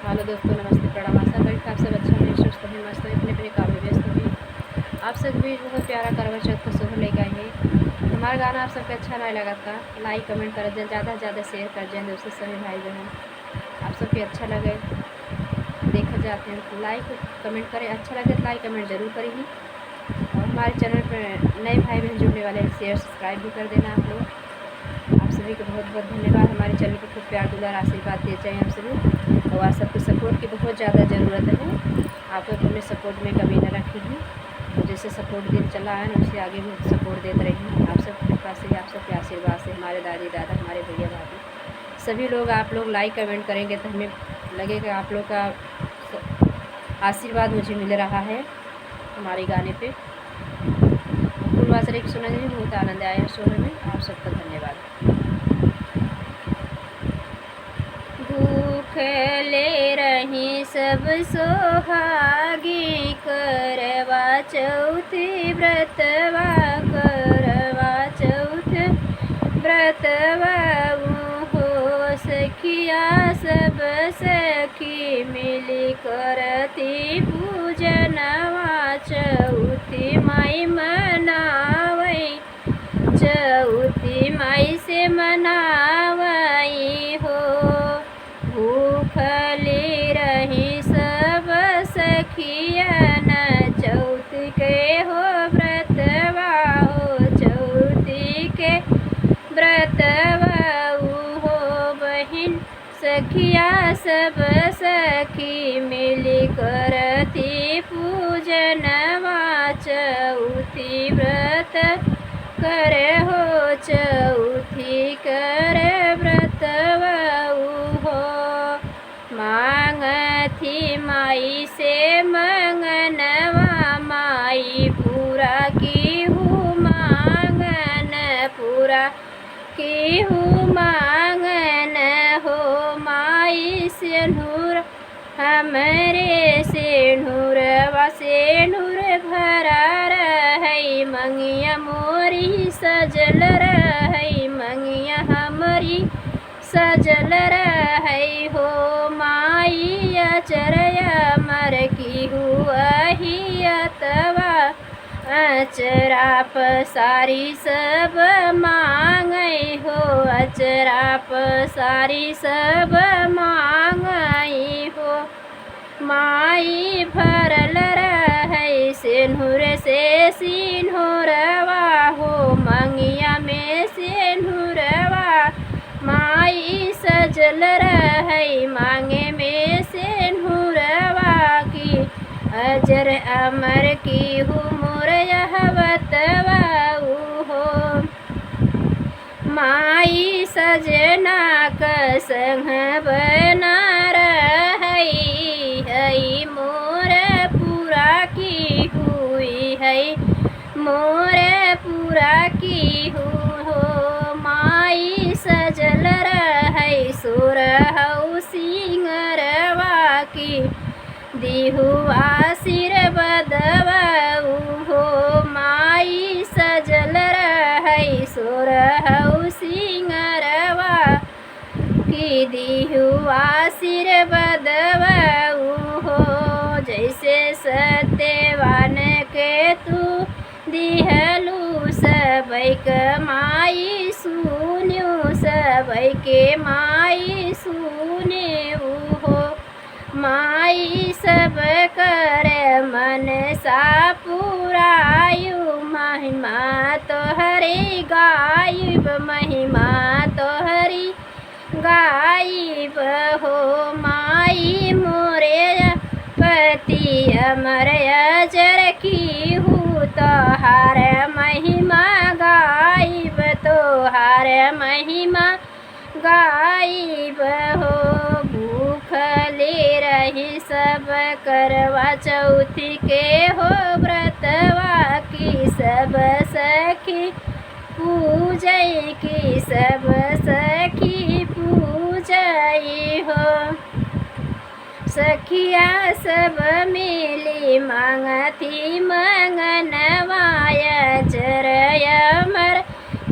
Hello दोस्तों, नमस्ते, प्रणाम। आशा करी कि आप सब अच्छा हैं, स्वस्थ हैं, मस्त हैं, अपने अपने काम में व्यस्त हैं। आप सब भी बहुत प्यारा करवा चौथ का शुभ लेकर आए हैं। हमारा गाना आप सबको अच्छा नहीं लगा था, लाइक कमेंट कर दें, ज़्यादा से ज़्यादा शेयर कर दें दोस्तों, सभी भाई बहन। आप सबके अच्छा लगे देखा जाते हैं तो लाइक कमेंट करें, अच्छा लगे तो लाइक कमेंट ज़रूर करेंगी। और हमारे चैनल पर नए भाई बहन जुड़ने वाले हैं, शेयर सब्सक्राइब भी कर देना आप लोग। आप सभी को बहुत बहुत धन्यवाद। हमारे चैनल को खूब प्यार दुलार आशीर्वाद दिए जाए हम सभी, और आप सबके सपोर्ट की बहुत ज़्यादा ज़रूरत है। आप लोग अपने सपोर्ट में कमी न रखेंगे, और जैसे सपोर्ट दिन चला है ना उससे आगे भी सपोर्ट देते रहेंगे। आप सब कृपा से, आप सबके आशीर्वाद से, हमारे दादी दादा, हमारे भैया भाभी सभी लोग आप लोग लाइक कमेंट करेंगे तो हमें लगेगा आप लोग का आशीर्वाद मुझे मिल रहा है हमारे गाने पे। पूर्वाश्रय की सुना जी, बहुत आनंद आया सुनने में। आप सबका धन्यवाद। भूखले रही सब सोहागी, करवा चौथ व्रतवा, करवा चौथ व्रतवा हो सखिया सब सखी मिली करती पूजनवा, चौथी माई मनावई, चौथी माई से मनावई हो। भूखली रही सब सखियन, चौथ के हो व्रतवा हो, चौथी के व्रतवा हो बहिन सखिया सब सखी मिली करती पूजनवा, चौथी व्रत करे हो, चौथी कर व्रतवा हो। मांगथी माई से मंगनवा, माई पूरा की हूँ मांगन, पूरा की हूँ मांगन हो। माई से नूर हमरे से नूरवा से नूर भरा रही, मंगिया मोरी सजल रही, मंगिया हमारी सजल रही हो। माई अचरया मर की हुआ ही अतवा, अचरा पसारी सब मांगई हो, अचरा पसारी सब मांगई हो। माई भरल रहे सिंदूर से सिंदूरवा हो, मंगिया में सिंदूरवा माई सजल रहे, मांगे में सिंदूरवा की अजर अमर की हूँ मोर यह बतवा हो। माई सजना का संग बना रही है, मोर पूरा की हुई है, मोर पूरा की हो। माई सजल रहे सुरहु सिंगरवा की, दिहु आशीर्वादवा हो। माई सजल रहे सुरहु सिंगरवा की, दिहु आशीर्वादवा हो। जैसे सत्यवान के तू दिहलु सबैक माई सुन्यु, सबैके माई सुन्यु हो। माई सब कर मन सा पुरायु, महिमा तोहरी गायब, महिमा तोहरी गायब हो। माई मोरे पति अमर अजर की हूँ, तोहार महिमा गायब, तोहार महिमा गायब हो। भूखले रही सब करवा चौथी के हो व्रतवा की, सब सखी पूजई की, सब सखी पूजई हो। सखिया सब मिली मांगथी मंगनवाय, चरय मर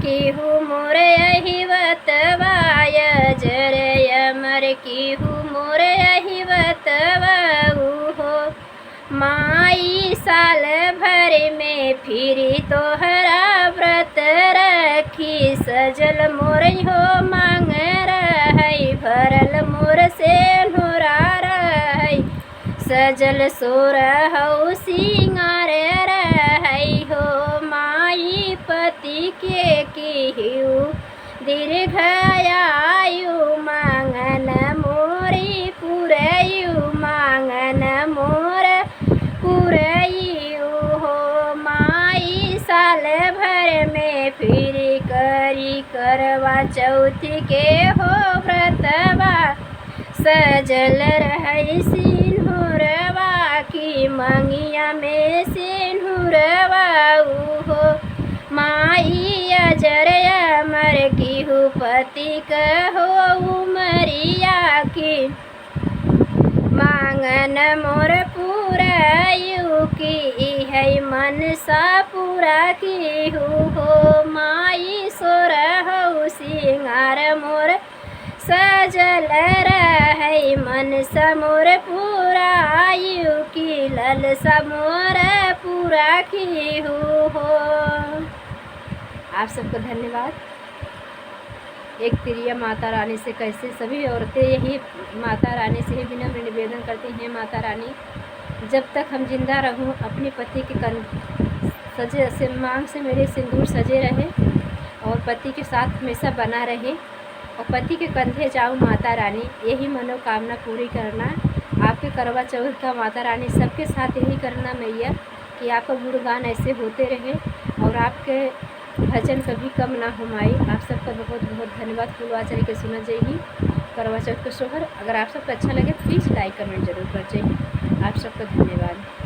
केहू मोर अहिवतवाय जर अमर केहू मोर अहिवतवा हो माई साल भर में फिरी तोहरा व्रत रखी सजल मोर हो मांग रहई भरल मोर से नोरा रहई सजल सोर हो सिंगार रहई हो माई पति के केहू दीर्घायु मांगन मोरी पुरयु मांगन मोर पुरयु हो माई साल भर में फिर करी करवा चौथ के हो व्रतवा सजल रहई सिंदूरवा की मंगिया में सिंदूरवा हो माई अजर अमर केहू पति कहो उमरिया की मांगन मोर पुरयु की है मनसा पूरा केहू हो माई सोर हो सिंगार मोर सजल रहई मनसा मोर पुरायु की ललसा मोर पूरा केहू हो। आप सबको धन्यवाद। एक प्रिय माता रानी से कैसे सभी औरतें यही माता रानी से ही विनम्र निवेदन करती हैं, माता रानी जब तक हम जिंदा रहूं अपने पति के सजे से मांग से मेरे सिंदूर सजे रहे और पति के साथ हमेशा बना रहे और पति के कंधे जाऊं माता रानी, यही मनोकामना पूरी करना। आपके करवा चौथ का माता रानी सबके साथ यही करना मैया कि आपका गुणगान ऐसे होते रहे और आपके भजन कभी कम ना हो माई। आप सबका बहुत बहुत धन्यवाद। फूलवाचरी के सुना जाइए करवा चौथ का सोहर। अगर आप सबको अच्छा लगे प्लीज़ लाइक कमेंट जरूर कर जाइए। आप सबका धन्यवाद।